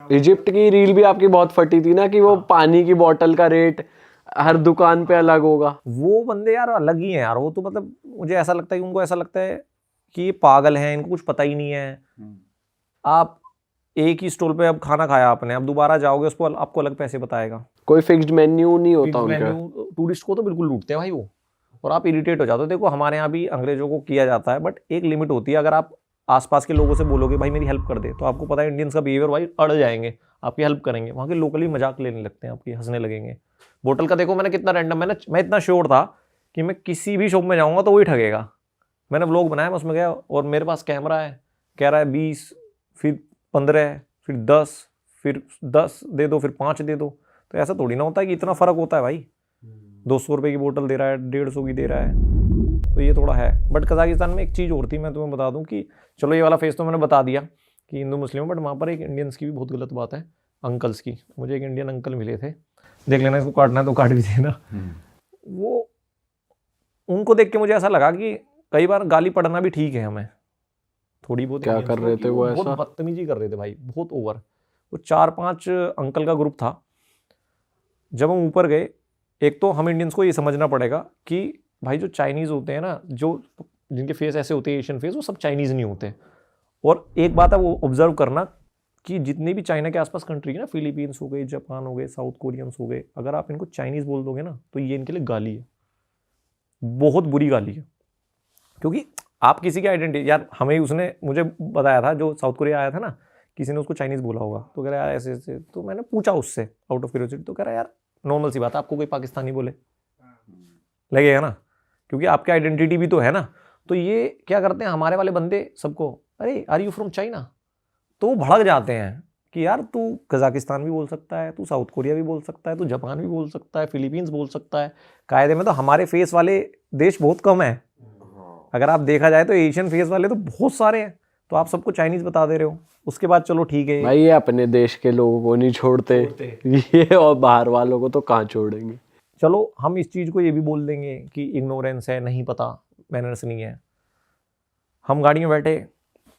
Egypt की reel भी आपकी बहुत फटी थी ना कि वो पानी की बोतल का रेट हर दुकान पे अलग होगा। वो बंदे यार अलग ही हैं यार, वो तो मतलब मुझे ऐसा लगता है कि उनको ऐसा लगता है कि ये पागल हैं, इनको कुछ पता ही नहीं है। आप एक ही स्टॉल पे अब खाना खाया आपने, अब दोबारा जाओगे उसको आपको अलग पैसे बताएगा। कोई फिक्स्ड मेन्यू नहीं होता उनका। मेन्यू टूरिस्ट को तो बिल्कुल लूटते हैं भाई वो, और आप इरिटेट हो जाते हो। देखो हमारे यहाँ भी अंग्रेजों को किया जाता है, बट एक लिमिट होती है। अगर आप आसपास के लोगों से बोलोगे भाई मेरी हेल्प कर दे, तो आपको पता है इंडियंस का बिहेवियर भाई अड़ जाएंगे, आपकी हेल्प करेंगे। वहाँ के लोकली मजाक लेने लगते हैं, आपकी हंसने लगेंगे। बोतल का देखो मैंने कितना रैंडम, मैं इतना श्योर था कि मैं किसी भी शॉप में जाऊँगा तो वही ठगेगा। मैंने व्लॉग बनाया, मैं उसमें गया और मेरे पास कैमरा है, कह रहा है 20, फिर 15, फिर 10, फिर 10 दे दो, फिर 5 दे दो। तो ऐसा थोड़ी ना होता है कि इतना फ़र्क होता है भाई। 200 रुपये की बोतल दे रहा है, 150 की दे रहा है, तो ये थोड़ा है। बट कजाकिस्तान में एक चीज़ और थी, मैं तुम्हें बता दूं कि चलो ये वाला फेस तो मैंने बता दिया कि हिंदू मुस्लिम, बट वहाँ पर एक इंडियंस की भी बहुत गलत बात है, अंकल्स की। मुझे एक इंडियन अंकल मिले थे, देख लेना इसको काटना है तो काट भी देना। वो उनको देख के मुझे ऐसा लगा कि कई बार गाली पढ़ना भी ठीक है हमें, थोड़ी बहुत। क्या कर रहे थे वो ऐसा? बहुत बदतमीजी कर रहे थे भाई, बहुत ओवर। वो 4-5 अंकल का ग्रुप था। जब हम ऊपर गए, एक तो हम इंडियंस को ये समझना पड़ेगा कि भाई जो चाइनीज़ होते हैं ना, जो जिनके फेस ऐसे होते हैं एशियन फेस, वो सब चाइनीज़ नहीं होते। और एक बात है वो ऑब्जर्व करना कि जितनी भी चाइना के आसपास कंट्री है ना, फिलीपींस हो गए, जापान हो गए, साउथ कोरियंस हो गए, अगर आप इनको चाइनीज़ बोल दोगे ना तो ये इनके लिए गाली है, बहुत बुरी गाली है। क्योंकि आप किसी की आइडेंटिटी, यार हमें उसने मुझे बताया था, जो साउथ कोरिया आया था ना, किसी ने उसको चाइनीज़ बोला होगा, तो कह रहा यार ऐसे ऐसे। तो मैंने पूछा उससे आउट ऑफ क्यूरियोसिटी, तो कह रहा यार नॉर्मल सी बात है, आपको कोई पाकिस्तानी बोले लगेगा ना, क्योंकि आपकी आइडेंटिटी भी तो है ना। तो ये क्या करते हैं हमारे वाले बंदे सबको, अरे आर यू फ्रॉम चाइना, तो वो भड़क जाते हैं कि यार तू कजाकिस्तान भी बोल सकता है, तू साउथ कोरिया भी बोल सकता है, तू जापान भी बोल सकता है, फिलीपींस बोल सकता है। कायदे में तो हमारे फेस वाले देश बहुत कम है, अगर आप देखा जाए तो एशियन फेस वाले तो बहुत सारे हैं, तो आप सबको चाइनीज़ बता दे रहे हो। उसके बाद चलो ठीक है भाई, ये अपने देश के लोगों को नहीं छोड़ते ये, और बाहर वालों को तो कहाँ छोड़ेंगे। चलो हम इस चीज़ को ये भी बोल देंगे कि इग्नोरेंस है, नहीं पता, मैनर्स नहीं है। हम गाड़ी में बैठे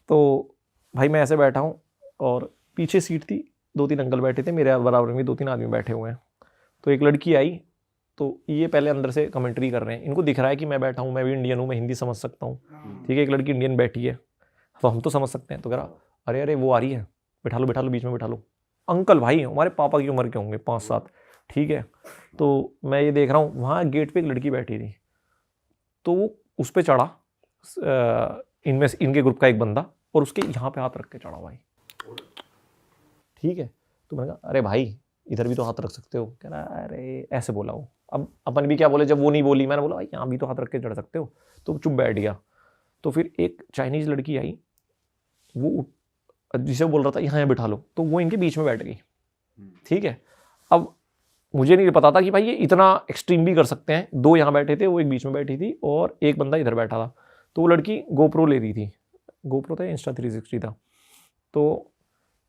तो भाई मैं ऐसे बैठा हूँ और पीछे सीट थी, 2-3 अंकल बैठे थे, मेरे बराबर में 2-3 आदमी बैठे हुए हैं। तो एक लड़की आई, तो ये पहले अंदर से कमेंट्री कर रहे हैं, इनको दिख रहा है कि मैं बैठा हूँ, मैं भी इंडियन हूँ, मैं हिंदी समझ सकता हूँ, ठीक है। एक लड़की इंडियन बैठी है तो हम तो समझ सकते हैं। तो कह रहा अरे अरे वो आ रही है, बैठा लो बैठा लो, बीच में बैठा लो। अंकल भाई हमारे पापा की उम्र के होंगे, 5-7, ठीक है। तो मैं ये देख रहा हूँ, वहाँ गेट पे एक लड़की बैठी थी, तो वो उस पर चढ़ा, इनमें से इनके ग्रुप का एक बंदा, और उसके यहाँ पे हाथ रख के चढ़ा भाई, ठीक है। तो मैंने कहा अरे भाई इधर भी तो हाथ रख सकते हो। कह रहा अरे ऐसे बोला वो। अब अपन भी क्या बोले, जब वो नहीं बोली, मैंने बोला भाई यहाँ भी तो हाथ रख के चढ़ सकते हो, तो चुप बैठ गया। तो फिर एक चाइनीज़ लड़की आई, वो जिसे बोल रहा था यहाँ बैठा लो, तो वो इनके बीच में बैठ गई, ठीक है। अब मुझे नहीं पता था कि भाई ये इतना एक्सट्रीम भी कर सकते हैं। 2 यहाँ बैठे थे, वो एक बीच में बैठी थी और एक बंदा इधर बैठा था। तो वो लड़की गोप्रो ले रही थी, गोप्रो था, Insta360 था। तो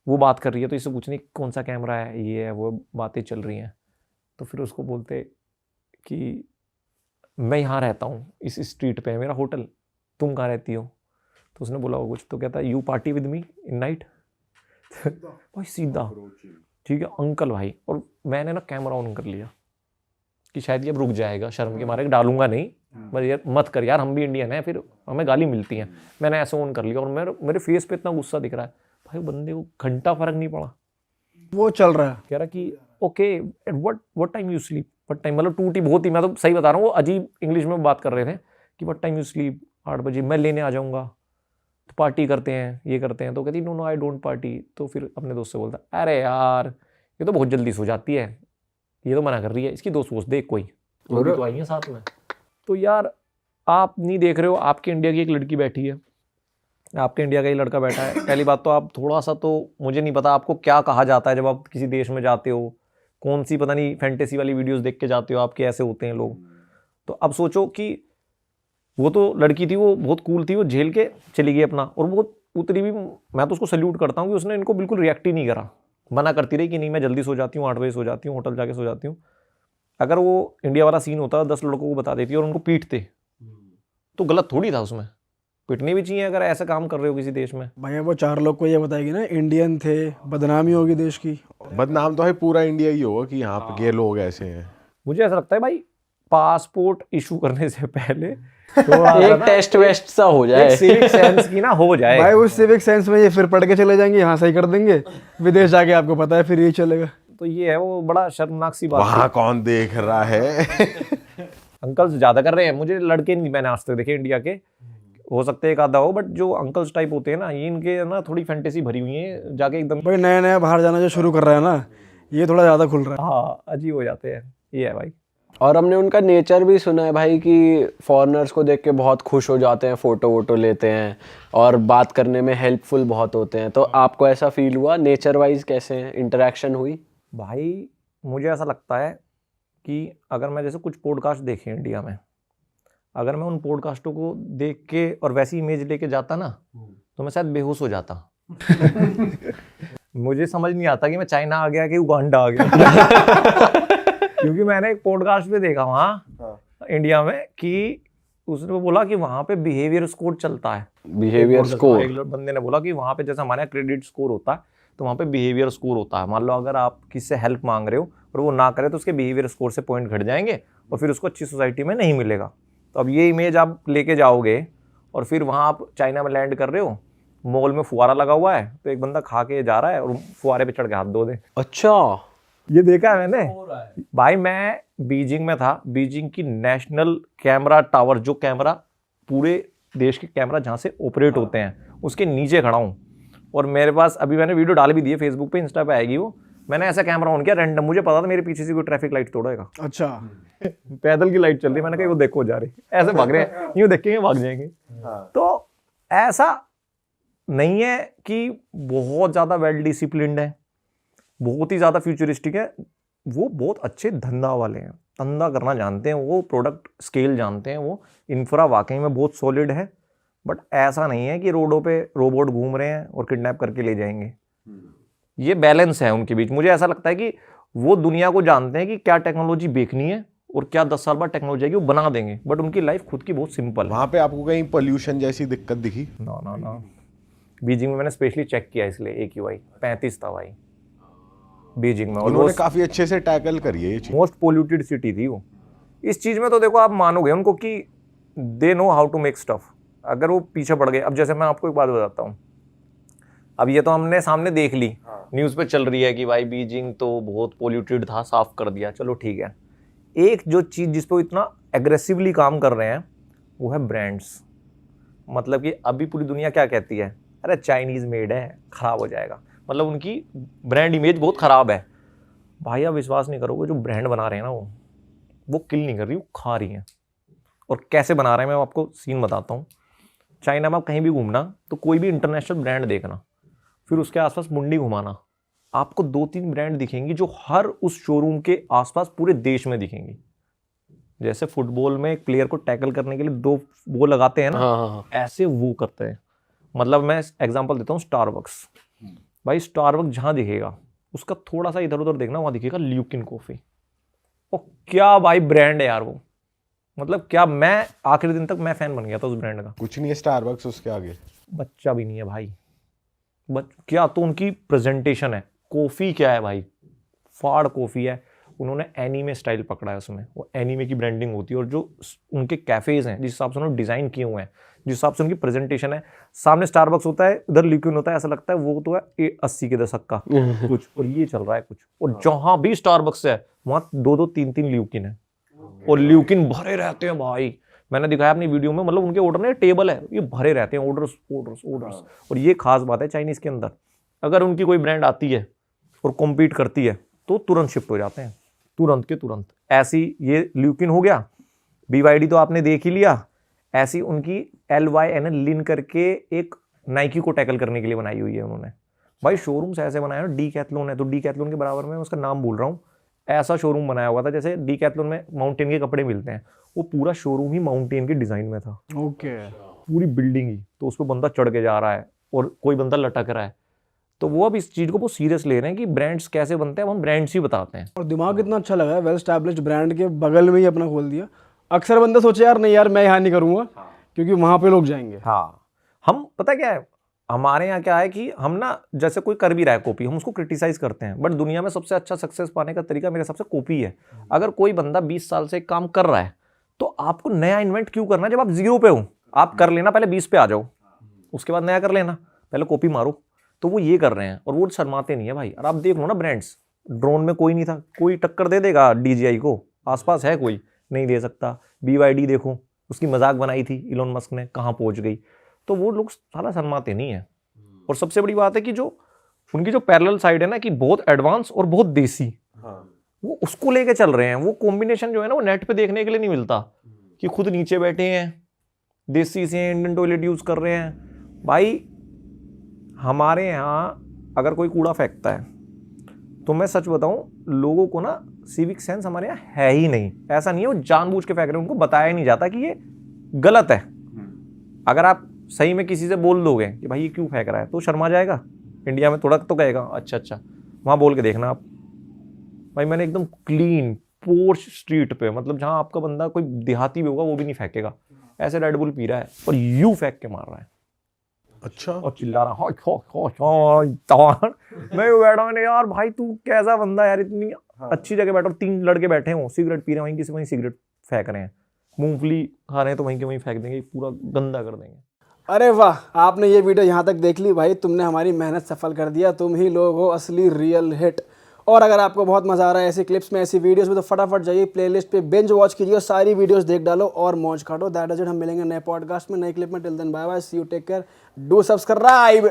वो बात कर रही है, तो इससे पूछने कौन सा कैमरा है, ये है वो, बातें चल रही हैं। तो फिर उसको बोलते कि मैं यहाँ रहता हूँ इस स्ट्रीट पे है मेरा होटल, तुम कहाँ रहती हो। तो उसने बोला वो कुछ, तो कहता है you party with me in night भाई सीधा, ठीक है अंकल भाई। और मैंने ना कैमरा ऑन कर लिया कि शायद ये अब रुक जाएगा, शर्म के मारे डालूंगा नहीं, बस यार मत कर यार, हम भी इंडियन हैं, फिर हमें गाली मिलती है। मैंने ऐसे ऑन कर लिया और मेरे फेस पे इतना गुस्सा दिख रहा है भाई, बंदे को घंटा फर्क नहीं पड़ा, वो चल रहा है। कह रहा कि okay at what time you sleep, what time, मतलब टूटी बहुत ही, मैं तो सही बता रहा हूँ, वो अजीब इंग्लिश में बात कर रहे थे कि व्हाट टाइम यू स्लीप, 8 बजे, मैं लेने आ जाऊँगा, तो पार्टी करते हैं, ये करते हैं। तो कहती no no I don't party. तो फिर अपने दोस्त से बोलता अरे यार ये तो बहुत जल्दी सो जाती है, ये तो मना कर रही है, इसकी दोस्त वोस्त देख कोई, वो भी तो आई है साथ में। तो यार आप नहीं देख रहे हो, आपके इंडिया की एक लड़की बैठी है, आपके इंडिया का ही लड़का बैठा है। पहली बात तो आप थोड़ा सा, तो मुझे नहीं पता आपको क्या कहा जाता है जब आप किसी देश में जाते हो, कौन सी पता नहीं फैंटेसी वाली वीडियोस देख के जाते हो, आपके ऐसे होते हैं लोग। तो अब सोचो कि वो तो लड़की थी, वो बहुत कूल थी, वो झेल के चली गई अपना, और वो उतरी भी, मैं तो उसको सल्यूट करता हूँ कि उसने इनको बिल्कुल रिएक्ट ही नहीं करा, मना करती रही कि नहीं मैं जल्दी सो जाती हूँ, 8 बजे सो जाती हूँ, होटल जाके सो जाती हूँ। अगर वो इंडिया वाला सीन होता 10 लड़कों को बता देती और उनको पीटते, तो गलत थोड़ी था उसमें, पिटनी भी चाहिए अगर ऐसा काम कर रहे हो किसी देश में। भैया वो 4 लोग को ये बताएगी ना इंडियन थे, बदनामी होगी देश की। बदनाम तो है पूरा इंडिया ही होगा कि यहाँ पे ये लोग ऐसे हैं। मुझे ऐसा लगता है भाई पासपोर्ट इशू करने से पहले एक टेस्ट वेस्ट सा हो जाए, सिविक सेंस की ना हो जाए। भाई उस सिविक सेंस में ये फिर पढ़ के चले जाएंगे, यहाँ सही कर देंगे, विदेश जाके आपको पता है फिर ये चलेगा। तो ये है वो बड़ा शर्मनाक सी बात। वहाँ कौन देख रहा है? अंकल्स ज्यादा कर रहे हैं, मुझे लड़के नहीं मैंने आज तक देखे इंडिया के, हो सकते है एक आधा हो, बट जो अंकल्स टाइप होते हैं ना ये इनके ना थोड़ी फैंटेसी भरी हुई है, जाके एकदम भाई नया नया बाहर जाना जो शुरू कर रहा है ना, ये थोड़ा ज्यादा खुल रहा है। हाँ अजीब हो जाते हैं, ये है भाई। और हमने उनका नेचर भी सुना है भाई कि फॉरेनर्स को देख के बहुत खुश हो जाते हैं, फोटो वोटो लेते हैं और बात करने में हेल्पफुल बहुत होते हैं। तो आपको ऐसा फील हुआ? नेचर वाइज कैसे इंटरेक्शन हुई? भाई मुझे ऐसा लगता है कि अगर मैं जैसे कुछ पॉडकास्ट देखे इंडिया में, अगर मैं उन पॉडकास्टों को देख के और वैसी इमेज लेके जाता ना तो मैं शायद बेहोश हो जाता। मुझे समझ नहीं आता कि मैं चाइना आ गया कि उगांडा आ गया। क्योंकि मैंने एक पॉडकास्ट पे देखा वहाँ इंडिया में कि उसने बोला कि वहाँ पे बिहेवियर स्कोर चलता है। Behaviour score? एक बंदे ने बोला कि वहाँ पे जैसे हमारे यहाँ क्रेडिट स्कोर होता है तो वहाँ पे बिहेवियर स्कोर होता है। मान लो अगर आप किसी से हेल्प मांग रहे हो और वो ना करे तो उसके बिहेवियर स्कोर से पॉइंट घट जाएंगे और फिर उसको अच्छी सोसाइटी में नहीं मिलेगा। तो अब ये इमेज आप लेके जाओगे और फिर वहाँ आप चाइना में लैंड कर रहे हो, मॉल में फुवारा लगा हुआ है तो एक बंदा खा के जा रहा है और फुवारे पे चढ़ के हाथ धो दे। अच्छा, ये देखा है मैंने भाई। मैं बीजिंग में था, बीजिंग की नेशनल कैमरा टावर, जो कैमरा पूरे देश के कैमरा जहाँ से ऑपरेट होते हैं उसके नीचे खड़ा हूँ। और मेरे पास अभी मैंने वीडियो डाल भी दी है फेसबुक पे, इंस्टा पे आएगी वो। मैंने ऐसा कैमरा ऑन किया रैंडम, मुझे पता था मेरे पीछे से कोई ट्रैफिक लाइट तोड़ेगा। अच्छा, पैदल की लाइट चल रही है, मैंने कहा वो देखो जा रही, ऐसे भाग रहे हैं, यूं देखेंगे भाग जाएंगे। तो ऐसा नहीं है कि बहुत ज्यादा वेल डिसिप्लिन्ड है, बहुत ही ज्यादा फ्यूचरिस्टिक है। वो बहुत अच्छे धंधा वाले हैं, धंधा करना जानते हैं, वो प्रोडक्ट स्केल जानते हैं, वो इंफ्रा वाकई में बहुत सॉलिड है। बट ऐसा नहीं है कि रोडों पे रोबोट घूम रहे हैं और किडनैप करके ले जाएंगे। ये बैलेंस है उनके बीच। मुझे ऐसा लगता है कि वो दुनिया को जानते हैं कि क्या टेक्नोलॉजी बेचनी है और क्या 10 साल बाद टेक्नोलॉजी आएगी वो बना देंगे, बट उनकी लाइफ खुद की बहुत सिंपल है। वहाँ पे आपको कहीं पोल्यूशन जैसी दिक्कत दिखी? ना बीजिंग में मैंने स्पेशली चेक किया इसलिए AQI 35 था भाई बीजिंग में। उन्होंने काफी अच्छे से टैकल करी है ये चीज। मोस्ट पोल्यूटेड सिटी थी वो। इस चीज में तो देखो आप मानोगे उनको कि they know how to make stuff. अगर वो पीछे पड़ गए, अब जैसे मैं आपको एक बात बताता हूँ, अब ये तो हमने सामने देख ली, न्यूज़ पे चल रही है कि भाई बीजिंग तो बहुत पोल्यूटेड था, साफ कर दिया, चलो ठीक है। एक जो चीज़ जिस पे वो इतना एग्रेसिवली काम कर रहे हैं वो है ब्रांड्स। मतलब कि अभी पूरी दुनिया क्या कहती है, अरे चाइनीज़ मेड है, ख़राब हो जाएगा। मतलब उनकी ब्रांड इमेज बहुत ख़राब है। भाई आप विश्वास नहीं करोगे, जो ब्रांड बना रहे हैं ना वो किल नहीं कर रही, वो खा रही हैं। और कैसे बना रहे हैं मैं आपको सीन बताता हूँ। चाइना में आप कहीं भी घूमना तो कोई भी इंटरनेशनल ब्रांड देखना, फिर उसके आसपास मुंडी घुमाना, आपको 2-3 ब्रांड दिखेंगी जो हर उस शोरूम के आसपास पूरे देश में दिखेंगी। जैसे फुटबॉल में एक प्लेयर को टैकल करने के लिए 2 वो लगाते हैं ना, हाँ। ऐसे वो करते हैं। मतलब मैं एग्जांपल देता हूँ, स्टारबक्स। भाई स्टारबक्स जहाँ दिखेगा उसका थोड़ा सा इधर उधर देखना, वहाँ दिखेगा ल्यूकिन कॉफ़ी। और क्या भाई ब्रांड है यार वो, मतलब क्या, मैं आखिरी दिन तक मैं फैन बन गया था उस ब्रांड का। कुछ नहीं है स्टारबक्स उसके आगे, बच्चा भी नहीं है भाई। क्या तो उनकी प्रेजेंटेशन है। कॉफ़ी क्या है भाई, फाड़ कॉफ़ी है। उन्होंने एनीमे स्टाइल पकड़ा है उसमें, वो एनीमे की ब्रांडिंग होती है। और जो उनके कैफ़ेज़ हैं, जिस हिसाब से उन्होंने डिज़ाइन किए हुए हैं, जिस हिसाब से उनकी प्रेजेंटेशन है, सामने स्टारबक्स होता है, इधर ल्यूकिन होता है, ऐसा लगता है वो तो है 80 के दशक का कुछ, और ये चल रहा है कुछ। और जहाँ भी स्टारबक्स है वहाँ 2-2, 3-3 ल्यूकिन है, और ल्यूकिन भरे रहते हैं भाई। मैंने दिखाया अपनी वीडियो में, मतलब उनके ऑर्डर में टेबल है, ये भरे रहते हैं, ऑर्डर्स। और ये खास बात है चाइनीज़ के अंदर, अगर उनकी कोई ब्रांड आती है और कॉम्पीट करती है तो तुरंत शिफ्ट हो जाते हैं, तुरंत के तुरंत। ऐसी ये ल्यूकिन हो गया, BYD तो आपने देख ही लिया। ऐसी उनकी LYN लिन करके एक नाइकी को टैकल करने के लिए बनाई हुई है उन्होंने। भाई शोरूम्स ऐसे बनाए हैं, डीकैथलॉन है तो डीकैथलॉन के बराबर में, उसका नाम भूल रहा हूँ, ऐसा शोरूम बनाया हुआ था। जैसे डीकैथलॉन में माउंटेन के कपड़े मिलते हैं, वो पूरा शोरूम ही माउंटेन के डिज़ाइन में था। ओके, पूरी बिल्डिंग ही, तो उस पर बंदा चढ़ के जा रहा है और कोई बंदा लटक रहा है। तो वो अब इस चीज़ को बहुत सीरियस ले रहे हैं कि ब्रांड्स कैसे बनते हैं, अब हम ब्रांड्स ही बताते हैं। और दिमाग इतना अच्छा लगा है, वेल एस्टैब्लिश्ड ब्रांड के बगल में ही अपना खोल दिया। अक्सर बंदा सोचे यार नहीं यार मैं यहाँ नहीं करूँगा, क्योंकि वहाँ पे लोग जाएंगे। हाँ, हम पता क्या है, हमारे यहाँ क्या है कि हम ना जैसे कोई कर भी रहा है कॉपी, हम उसको क्रिटिसाइज करते हैं, बट दुनिया में सबसे अच्छा सक्सेस पाने का तरीका मेरे हिसाब से कॉपी है। अगर कोई बंदा 20 साल से एक काम कर रहा है तो आपको नया इन्वेंट क्यों करना है? जब आप 0 पे हो आप कर लेना, पहले 20 पे आ जाओ, उसके बाद नया कर लेना, पहले कॉपी मारो। तो वो ये कर रहे हैं और वो शर्माते नहीं है भाई। और आप देख लो ना ब्रांड्स, ड्रोन में कोई नहीं था, कोई टक्कर दे देगा DJI को? आसपास है कोई? नहीं दे सकता। BYD देखो, उसकी मजाक बनाई थी इलोन मस्क ने, कहाँ पहुंच गई। तो वो लोग साला शर्माते नहीं है। और सबसे बड़ी बात है कि जो उनकी जो पैरेलल साइड है ना, कि बहुत एडवांस और बहुत देसी, वो उसको लेके चल रहे हैं। वो कॉम्बिनेशन जो है ना, वो नेट पे देखने के लिए नहीं मिलता कि खुद नीचे बैठे हैं, देसी से इंडियन टॉयलेट यूज कर रहे हैं। भाई हमारे यहाँ अगर कोई कूड़ा फेंकता है तो मैं सच बताऊं, लोगों को ना सिविक सेंस हमारे यहाँ है ही नहीं। ऐसा नहीं है वो जानबूझ के फेंक रहे हैं, उनको बताया नहीं जाता कि ये गलत है। अगर आप सही में किसी से बोल दोगे कि भाई ये क्यों फेंक रहा है, तो शर्मा जाएगा। इंडिया में थोड़ा तो कहेगा अच्छा अच्छा, वहाँ बोल के देखना आप। भाई मैंने एकदम क्लीन पोर्श स्ट्रीट पे, मतलब जहाँ आपका बंदा कोई देहाती भी होगा वो भी नहीं फेंकेगा, ऐसे रेड बुल पी रहा है और यूं फेंक के मार रहा है अच्छा। और चिल्ला रहा मैं बैठा मैंने, यार भाई तू कैसा बंदा यार, इतनी अच्छी जगह बैठो, 3 लड़के बैठे हो सिगरेट पी रहे हैं, वहीं किसी वहीं सिगरेट फेंक रहे हैं, मूंगफली खा रहे हैं तो वहीं के वहीं फेंक देंगे, पूरा गंदा कर देंगे। अरे वाह, आपने ये वीडियो यहाँ तक देख ली भाई, तुमने हमारी मेहनत सफल कर दिया। तुम ही लोग हो असली रियल हिट। और अगर आपको बहुत मजा आ रहा है ऐसी क्लिप्स में, ऐसी वीडियोस में, तो फटाफट जाइए प्लेलिस्ट पे, बिंज वॉच कीजिए, सारी वीडियोस देख डालो और मौज काटो। That is it. हम मिलेंगे नए पॉडकास्ट में, नए क्लिप में। Till then bye bye, see you, take care, do subscribe.